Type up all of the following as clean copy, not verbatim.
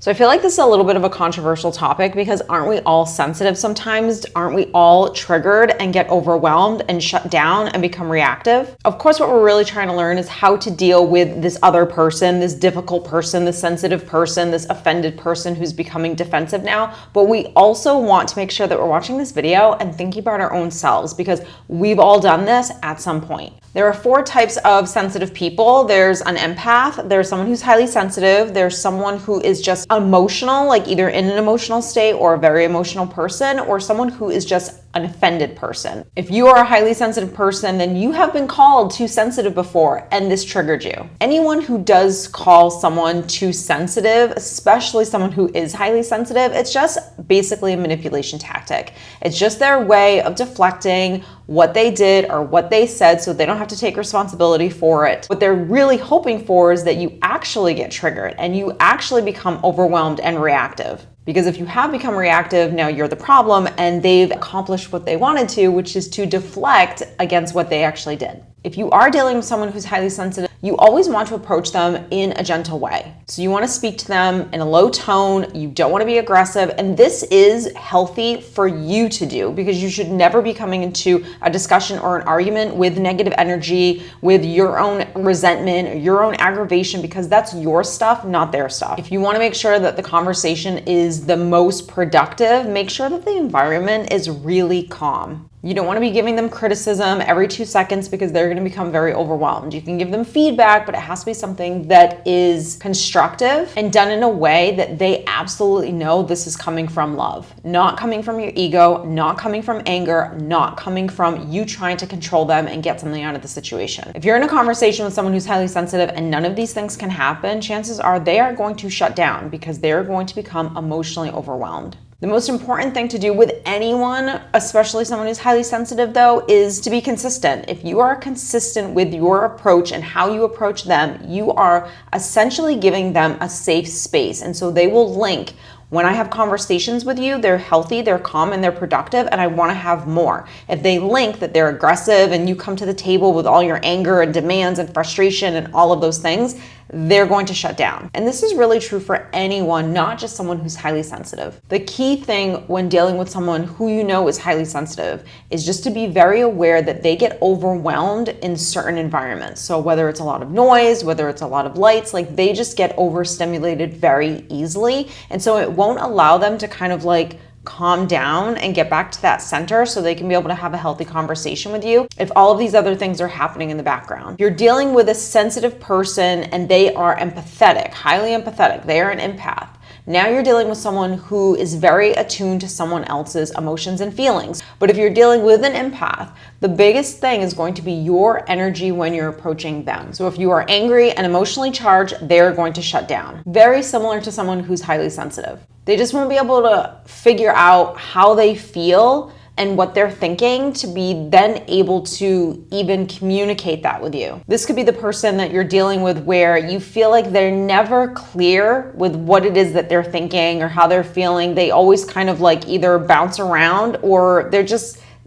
So I feel like this is a little bit of a controversial topic because aren't we all sensitive sometimes? Aren't we all triggered and get overwhelmed and shut down and become reactive? Of course, what we're really trying to learn is how to deal with this other person, this difficult person, this sensitive person, this offended person who's becoming defensive now. But we also want to make sure that we're watching this video and thinking about our own selves because we've all done this at some point. There are 4 types of sensitive people. There's an empath, there's someone who's highly sensitive, there's someone who is just emotional, like either in an emotional state or a very emotional person, or someone who is just an offended person. If you are a highly sensitive person, then you have been called too sensitive before and this triggered you. Anyone who does call someone too sensitive, especially someone who is highly sensitive, it's just basically a manipulation tactic. It's just their way of deflecting what they did or what they said so they don't have to take responsibility for it. What they're really hoping for is that you actually get triggered and you actually become overwhelmed and reactive. Because if you have become reactive, now you're the problem and they've accomplished what they wanted to, which is to deflect against what they actually did. If you are dealing with someone who's highly sensitive, you always want to approach them in a gentle way. So you want to speak to them in a low tone. You don't want to be aggressive. And this is healthy for you to do because you should never be coming into a discussion or an argument with negative energy, with your own resentment or your own aggravation, because that's your stuff, not their stuff. If you want to make sure that the conversation is the most productive, make sure that the environment is really calm. You don't want to be giving them criticism every 2 seconds because they're going to become very overwhelmed. You can give them feedback, but it has to be something that is constructive and done in a way that they absolutely know this is coming from love, not coming from your ego, not coming from anger, not coming from you trying to control them and get something out of the situation. If you're in a conversation with someone who's highly sensitive and none of these things can happen, chances are they are going to shut down because they're going to become emotionally overwhelmed. The most important thing to do with anyone, especially someone who's highly sensitive though, is to be consistent. If you are consistent with your approach and how you approach them, you are essentially giving them a safe space. And so they will link. When I have conversations with you, they're healthy, they're calm, and they're productive, and I want to have more. If they link that they're aggressive and you come to the table with all your anger and demands and frustration and all of those things, they're going to shut down. And this is really true for anyone, not just someone who's highly sensitive. The key thing when dealing with someone who you know is highly sensitive is just to be very aware that they get overwhelmed in certain environments. So whether it's a lot of noise, whether it's a lot of lights, like they just get overstimulated very easily. And so it won't allow them to kind of like calm down and get back to that center so they can be able to have a healthy conversation with you if all of these other things are happening in the background. If you're dealing with a sensitive person and they are empathetic, highly empathetic, they are an empath. Now you're dealing with someone who is very attuned to someone else's emotions and feelings. But if you're dealing with an empath, the biggest thing is going to be your energy when you're approaching them. So if you are angry and emotionally charged, they're going to shut down. Very similar to someone who's highly sensitive. They just won't be able to figure out how they feel and what they're thinking to be then able to even communicate that with you. This could be the person that you're dealing with where you feel like they're never clear with what it is that they're thinking or how they're feeling. They always kind of like either bounce around or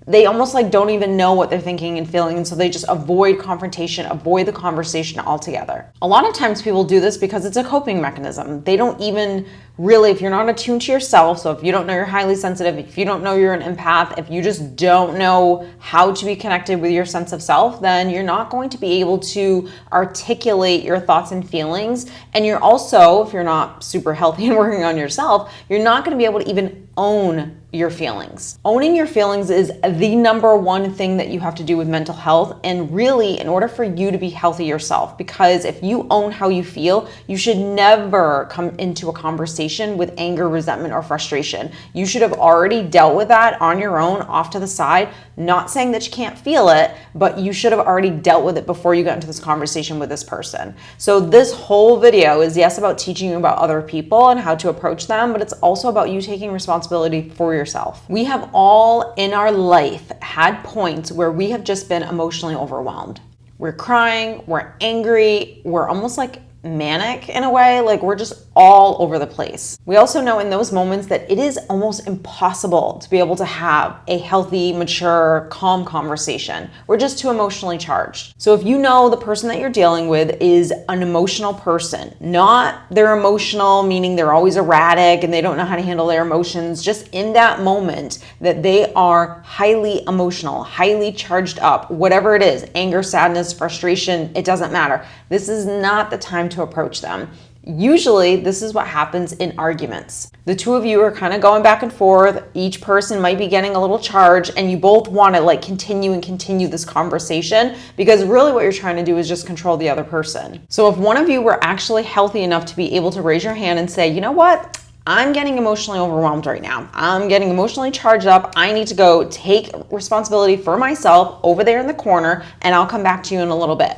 they almost like don't even know what they're thinking and feeling, and so they just avoid confrontation, avoid the conversation altogether. A lot of times people do this because it's a coping mechanism. They don't even really, if you're not attuned to yourself, so if you don't know you're highly sensitive, if you don't know you're an empath, if you just don't know how to be connected with your sense of self, then you're not going to be able to articulate your thoughts and feelings. And you're also, if you're not super healthy and working on yourself, you're not going to be able to even own your feelings. Owning your feelings is the number one thing that you have to do with mental health, and really in order for you to be healthy yourself, because if you own how you feel, you should never come into a conversation with anger, resentment, or frustration. You should have already dealt with that on your own, off to the side. Not saying that you can't feel it, but you should have already dealt with it before you got into this conversation with this person. So this whole video is, yes, about teaching you about other people and how to approach them, but it's also about you taking responsibility for yourself. We have all in our life had points where we have just been emotionally overwhelmed. We're crying, we're angry, we're almost like manic in a way, like we're just all over the place. We also know in those moments that it is almost impossible to be able to have a healthy, mature, calm conversation. We're just too emotionally charged. So if you know the person that you're dealing with is an emotional person, not they're emotional, meaning they're always erratic and they don't know how to handle their emotions, just in that moment that they are highly emotional, highly charged up, whatever it is, anger, sadness, frustration, it doesn't matter. This is not the time to approach them. Usually, this is what happens in arguments. The two of you are kind of going back and forth. Each person might be getting a little charged, and you both want to like continue this conversation, because really what you're trying to do is just control the other person. So if one of you were actually healthy enough to be able to raise your hand and say, you know what? I'm getting emotionally overwhelmed right now. I'm getting emotionally charged up. I need to go take responsibility for myself over there in the corner, and I'll come back to you in a little bit.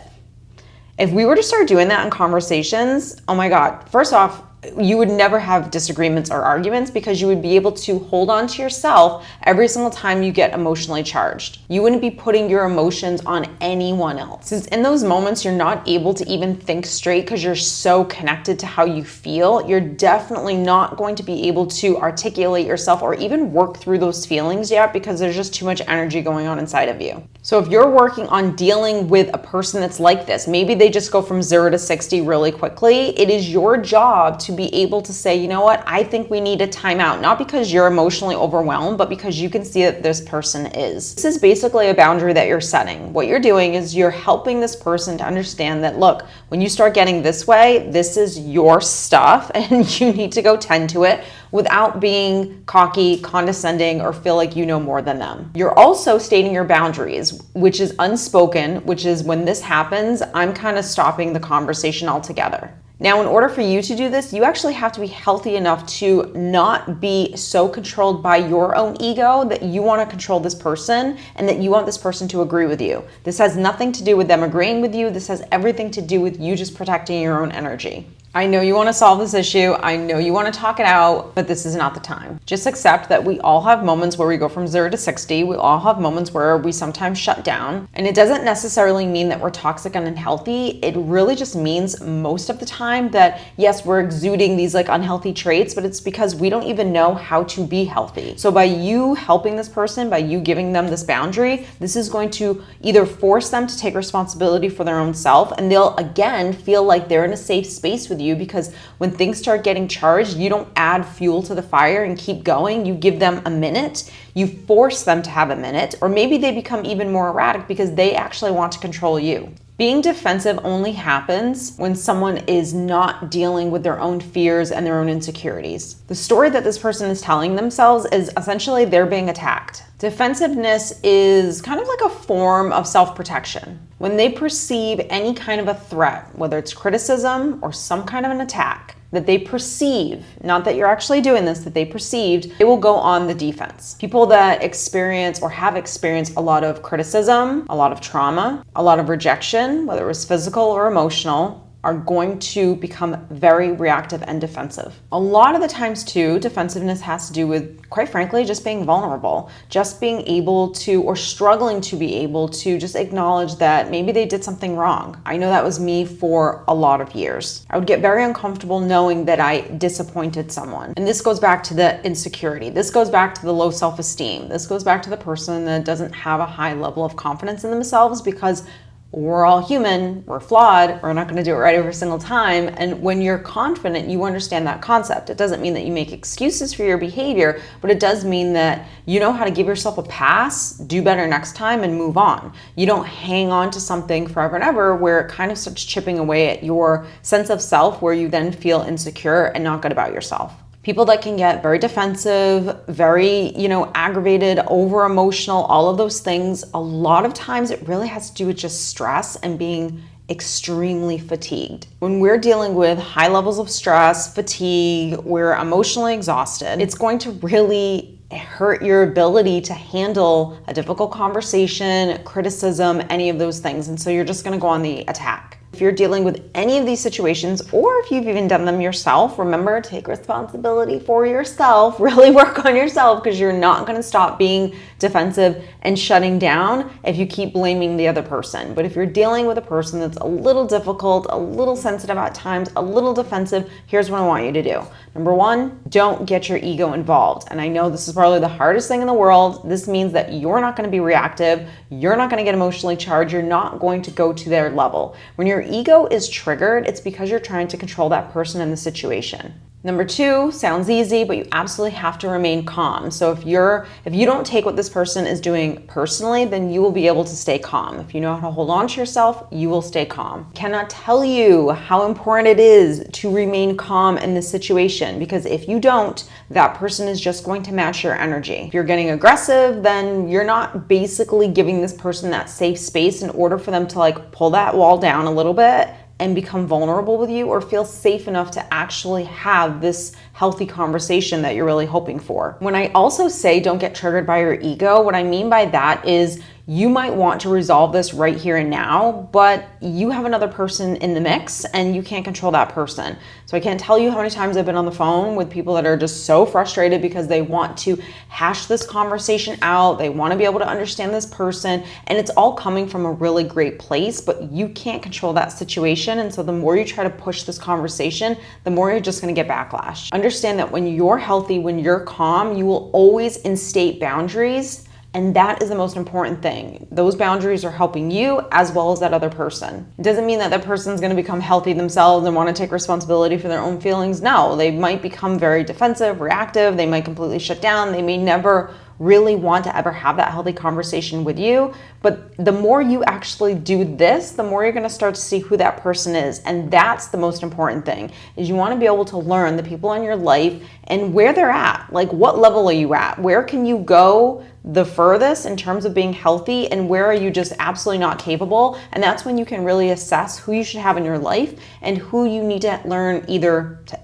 If we were to start doing that in conversations, oh my God, first off, you would never have disagreements or arguments, because you would be able to hold on to yourself every single time you get emotionally charged. You wouldn't be putting your emotions on anyone else. Since in those moments, you're not able to even think straight because you're so connected to how you feel, you're definitely not going to be able to articulate yourself or even work through those feelings yet, because there's just too much energy going on inside of you. So if you're working on dealing with a person that's like this, maybe they just go from 0 to 60 really quickly, it is your job to be able to say, you know what, I think we need a timeout, not because you're emotionally overwhelmed, but because you can see that this person is. This is basically a boundary that you're setting. What you're doing is you're helping this person to understand that, look, when you start getting this way, this is your stuff and you need to go tend to it without being cocky, condescending, or feel like you know more than them. You're also stating your boundaries, which is unspoken, which is when this happens, I'm kind of stopping the conversation altogether. Now, in order for you to do this, you actually have to be healthy enough to not be so controlled by your own ego that you want to control this person and that you want this person to agree with you. This has nothing to do with them agreeing with you. This has everything to do with you just protecting your own energy. I know you want to solve this issue. I know you want to talk it out, but this is not the time. Just accept that we all have moments where we go from 0 to 60. We all have moments where we sometimes shut down. And it doesn't necessarily mean that we're toxic and unhealthy. It really just means most of the time that, yes, we're exuding these like unhealthy traits, but it's because we don't even know how to be healthy. So by you helping this person, by you giving them this boundary, this is going to either force them to take responsibility for their own self, and they'll again feel like they're in a safe space with you, because when things start getting charged, you don't add fuel to the fire and keep going. You give them a minute, you force them to have a minute, or maybe they become even more erratic because they actually want to control you. Being defensive only happens when someone is not dealing with their own fears and their own insecurities. The story that this person is telling themselves is essentially they're being attacked. Defensiveness is kind of like a form of self-protection. When they perceive any kind of a threat, whether it's criticism or some kind of an attack, that they perceive, not that you're actually doing this, that they perceived, they will go on the defense. People that experience or have experienced a lot of criticism, a lot of trauma, a lot of rejection, whether it was physical or emotional, are going to become very reactive and defensive. A lot of the times too, defensiveness has to do with, quite frankly, just being vulnerable, just being able to, or struggling to be able to just acknowledge that maybe they did something wrong. I know that was me for a lot of years. I would get very uncomfortable knowing that I disappointed someone. And this goes back to the insecurity. This goes back to the low self-esteem. This goes back to the person that doesn't have a high level of confidence in themselves, because we're all human, we're flawed, we're not going to do it right every single time. And when you're confident, you understand that concept. It doesn't mean that you make excuses for your behavior, but it does mean that you know how to give yourself a pass, do better next time, and move on. You don't hang on to something forever and ever where it kind of starts chipping away at your sense of self, where you then feel insecure and not good about yourself. People that can get very defensive, very, aggravated, over emotional, all of those things, a lot of times it really has to do with just stress and being extremely fatigued. When we're dealing with high levels of stress, fatigue, we're emotionally exhausted, it's going to really hurt your ability to handle a difficult conversation, criticism, any of those things. And so you're just going to go on the attack. If you're dealing with any of these situations, or if you've even done them yourself, remember, take responsibility for yourself. Really work on yourself, because you're not going to stop being defensive and shutting down if you keep blaming the other person. But if you're dealing with a person that's a little difficult, a little sensitive at times, a little defensive, here's what I want you to do. Number one, don't get your ego involved. And I know this is probably the hardest thing in the world. This means that you're not going to be reactive. You're not going to get emotionally charged. You're not going to go to their level. When your ego is triggered, it's because you're trying to control that person and the situation. Number two, sounds easy, but you absolutely have to remain calm. So if you don't take what this person is doing personally, then you will be able to stay calm. If you know how to hold on to yourself, you will stay calm. Cannot tell you how important it is to remain calm in this situation, because if you don't, that person is just going to match your energy. If you're getting aggressive, then you're not basically giving this person that safe space in order for them to like pull that wall down a little bit and become vulnerable with you, or feel safe enough to actually have this healthy conversation that you're really hoping for. When I also say don't get triggered by your ego, what I mean by that is you might want to resolve this right here and now, but you have another person in the mix and you can't control that person. So I can't tell you how many times I've been on the phone with people that are just so frustrated because they want to hash this conversation out. They want to be able to understand this person, and it's all coming from a really great place, but you can't control that situation. And so the more you try to push this conversation, the more you're just going to get backlash. Understand that when you're healthy, when you're calm, you will always instate boundaries. And that is the most important thing. Those boundaries are helping you as well as that other person. It doesn't mean that that person's going to become healthy themselves and want to take responsibility for their own feelings. No, they might become very defensive, reactive. They might completely shut down. They may never really want to ever have that healthy conversation with you. But the more you actually do this, the more you're going to start to see who that person is. And that's the most important thing, is you want to be able to learn the people in your life and where they're at. Like, what level are you at? Where can you go the furthest in terms of being healthy, and where are you just absolutely not capable? And that's when you can really assess who you should have in your life and who you need to learn either to,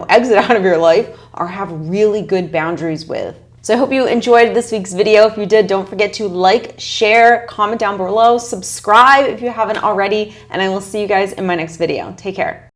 exit out of your life or have really good boundaries with. So I hope you enjoyed this week's video. If you did, don't forget to like, share, comment down below, subscribe if you haven't already, and I will see you guys in my next video. Take care.